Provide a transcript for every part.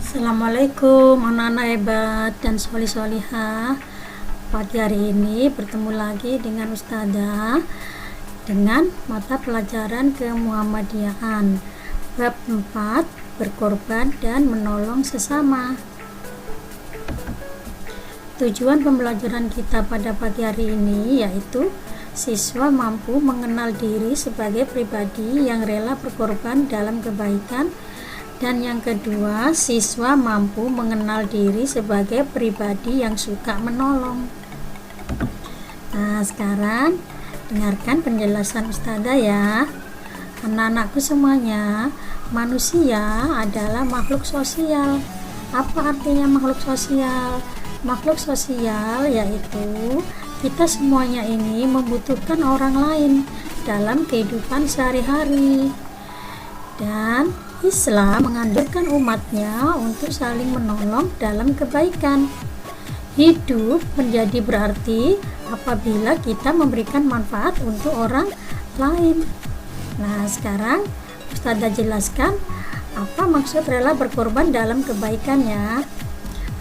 Assalamualaikum anak-anak hebat dan solih-solihah. Pagi hari ini bertemu lagi dengan Ustazah dengan mata pelajaran kemuhammadiyahan bab 4, berkorban dan menolong sesama. Tujuan pembelajaran kita pada pagi hari ini yaitu siswa mampu mengenal diri sebagai pribadi yang rela berkorban dalam kebaikan. Dan yang kedua, siswa mampu mengenal diri sebagai pribadi yang suka menolong. Nah, sekarang dengarkan penjelasan Ustazah ya. Anak-anakku semuanya, manusia adalah makhluk sosial. Apa artinya makhluk sosial? Makhluk sosial yaitu kita semuanya ini membutuhkan orang lain dalam kehidupan sehari-hari. Dan Islam menganjurkan umatnya untuk saling menolong dalam kebaikan. Hidup menjadi berarti apabila kita memberikan manfaat untuk orang lain. Nah, sekarang Ustazah jelaskan apa maksud rela berkorban dalam kebaikan ya.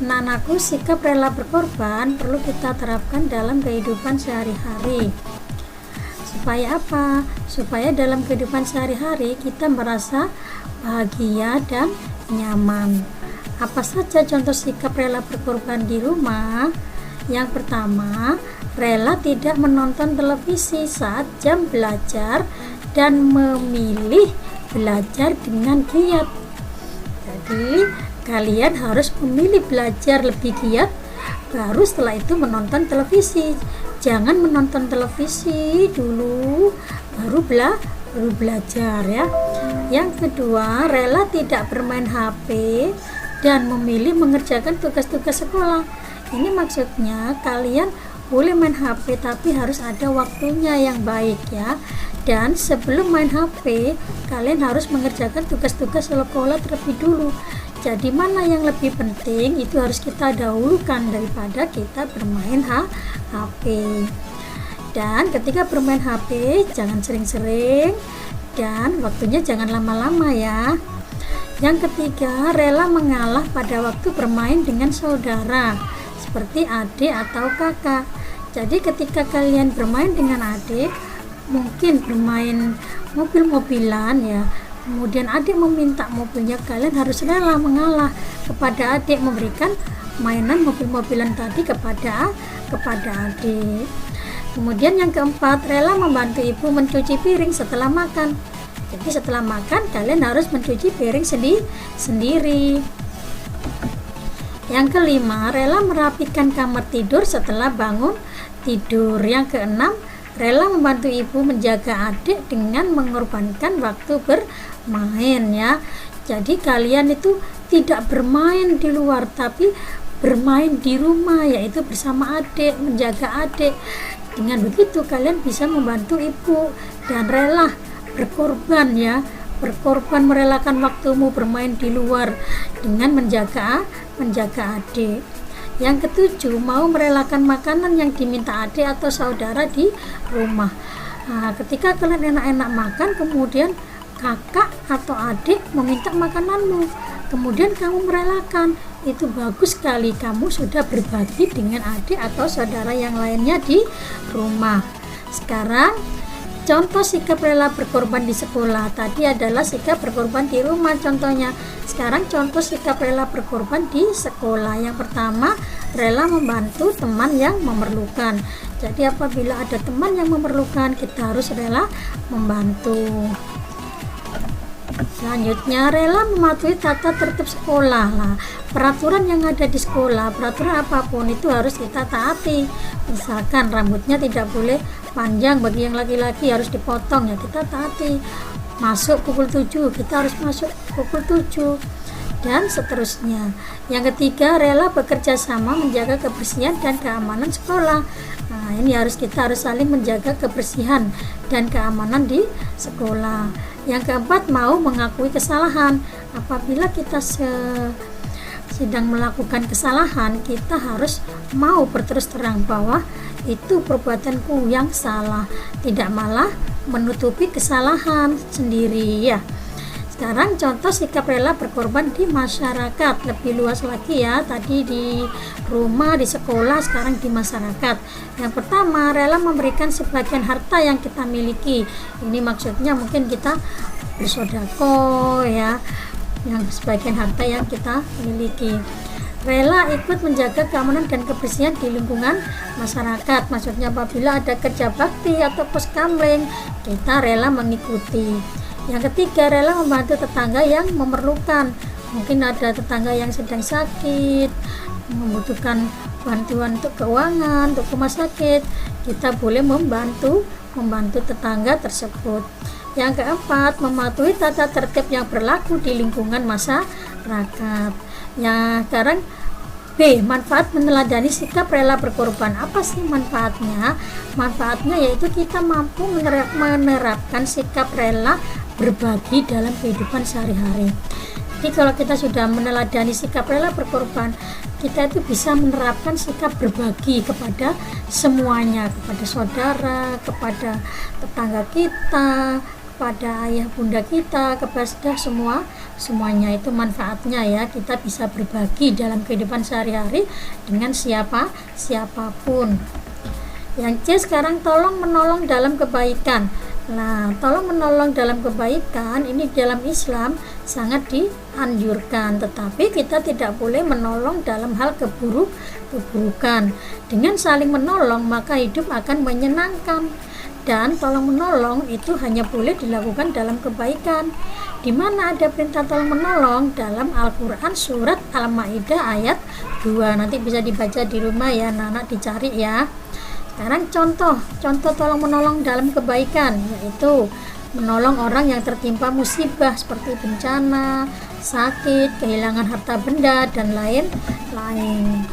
Anak-anakku, sikap rela berkorban perlu kita terapkan dalam kehidupan sehari-hari. Supaya apa? Supaya dalam kehidupan sehari-hari kita merasa bahagia dan nyaman. Apa saja contoh sikap rela berkorban di rumah? Yang pertama, rela tidak menonton televisi saat jam belajar dan memilih belajar dengan giat. Jadi, kalian harus memilih belajar lebih giat, baru setelah itu menonton televisi. Jangan menonton televisi dulu, baru belajar ya. Yang kedua, rela tidak bermain HP dan memilih mengerjakan tugas-tugas sekolah. Ini maksudnya kalian boleh main HP tapi harus ada waktunya yang baik ya. Dan sebelum main HP, kalian harus mengerjakan tugas-tugas sekolah terlebih dulu. Jadi mana yang lebih penting itu harus kita dahulukan daripada kita bermain HP. Dan ketika bermain HP jangan sering-sering dan waktunya jangan lama-lama ya. Yang ketiga, rela mengalah pada waktu bermain dengan saudara seperti adik atau kakak. Jadi ketika kalian bermain dengan adik, mungkin bermain mobil-mobilan ya, kemudian adik meminta mobilnya, kalian harus rela mengalah kepada adik, memberikan mainan mobil-mobilan tadi kepada adik. Kemudian yang keempat, rela membantu ibu mencuci piring setelah makan. Jadi setelah makan kalian harus mencuci piring sendiri. Yang kelima, rela merapikan kamar tidur setelah bangun tidur. Yang keenam, rela membantu ibu menjaga adik dengan mengorbankan waktu bermain ya. Jadi kalian itu tidak bermain di luar tapi bermain di rumah, yaitu bersama adik, menjaga adik. Dengan begitu kalian bisa membantu ibu dan rela berkorban ya. Berkorban merelakan waktumu bermain di luar dengan menjaga adik. Yang ketujuh, mau merelakan makanan yang diminta adik atau saudara di rumah. Nah, ketika kalian enak-enak makan, kemudian kakak atau adik meminta makananmu, kemudian kamu merelakan, itu bagus sekali, kamu sudah berbagi dengan adik atau saudara yang lainnya di rumah. Sekarang contoh sikap rela berkorban di sekolah. Tadi adalah sikap berkorban di rumah contohnya. Sekarang contoh sikap rela berkorban di sekolah. Yang pertama, rela membantu teman yang memerlukan. Jadi apabila ada teman yang memerlukan, kita harus rela membantu. Selanjutnya, rela mematuhi tata tertib sekolah. Nah, peraturan yang ada di sekolah, peraturan apapun itu harus kita taati. Misalkan rambutnya tidak boleh panjang, bagi yang laki-laki harus dipotong ya, kita taati. Masuk pukul 7, kita harus masuk pukul 7 dan seterusnya. Yang ketiga, rela bekerja sama menjaga kebersihan dan keamanan sekolah. Nah, ini kita harus saling menjaga kebersihan dan keamanan di sekolah. Yang keempat, mau mengakui kesalahan. Apabila kita sedang melakukan kesalahan, kita harus mau berterus terang bahwa itu perbuatanku yang salah, tidak malah menutupi kesalahan sendiri ya. Sekarang contoh sikap rela berkorban di masyarakat, lebih luas lagi ya, tadi di rumah, di sekolah, sekarang di masyarakat. Yang pertama, rela memberikan sebagian harta yang kita miliki. Ini maksudnya mungkin kita bersedekah ya, yang sebagian harta yang kita miliki. Rela ikut menjaga keamanan dan kebersihan di lingkungan masyarakat. Maksudnya apabila ada kerja bakti atau poskamling, kita rela mengikuti. Yang ketiga, rela membantu tetangga yang memerlukan. Mungkin ada tetangga yang sedang sakit, membutuhkan bantuan untuk keuangan, untuk rumah sakit. Kita boleh membantu tetangga tersebut. Yang keempat, mematuhi tata tertib yang berlaku di lingkungan masyarakat. Yang sekarang B, manfaat meneladani sikap rela berkorban. Apa sih manfaatnya? Manfaatnya yaitu kita mampu menerapkan sikap rela berbagi dalam kehidupan sehari-hari. Jadi kalau kita sudah meneladani sikap rela berkorban, kita itu bisa menerapkan sikap berbagi kepada semuanya, kepada saudara, kepada tetangga kita, kepada ayah bunda kita, kepada semuanya. Itu manfaatnya ya, kita bisa berbagi dalam kehidupan sehari-hari dengan siapapun. Yang C sekarang, tolong menolong dalam kebaikan. Nah, tolong menolong dalam kebaikan ini dalam Islam sangat dianjurkan, tetapi kita tidak boleh menolong dalam hal keburukan. Dengan saling menolong maka hidup akan menyenangkan. Dan tolong menolong itu hanya boleh dilakukan dalam kebaikan. Di mana ada perintah tolong menolong? Dalam Al-Quran surat Al-Maidah ayat 2. Nanti bisa dibaca di rumah ya, anak-anak dicari ya. Sekarang contoh tolong menolong dalam kebaikan, yaitu menolong orang yang tertimpa musibah seperti bencana, sakit, kehilangan harta benda, dan lain-lain.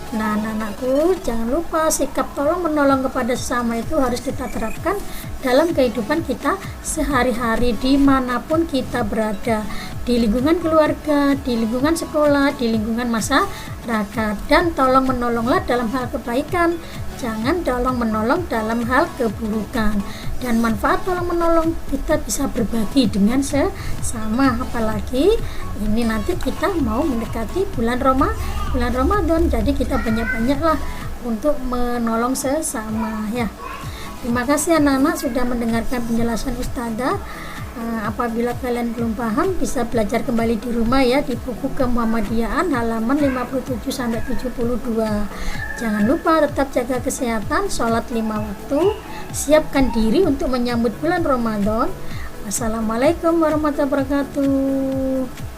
Nah, anak-anakku, jangan lupa sikap tolong menolong kepada sesama itu harus kita terapkan dalam kehidupan kita sehari-hari dimanapun kita berada, di lingkungan keluarga, di lingkungan sekolah, di lingkungan masyarakat. Dan tolong menolonglah dalam hal kebaikan, jangan tolong menolong dalam hal keburukan. Dan manfaat tolong menolong kita bisa berbagi dengan sesama, apalagi ini nanti kita mau mendekati bulan Ramadan, jadi kita banyak-banyaklah untuk menolong sesama ya. Terima kasih anak-anak sudah mendengarkan penjelasan Ustazah. Apabila kalian belum paham bisa belajar kembali di rumah ya, di buku Kemuhammadiyaan halaman 57-72. Jangan lupa tetap jaga kesehatan, sholat 5 waktu, siapkan diri untuk menyambut bulan Ramadan. Wassalamualaikum warahmatullahi wabarakatuh.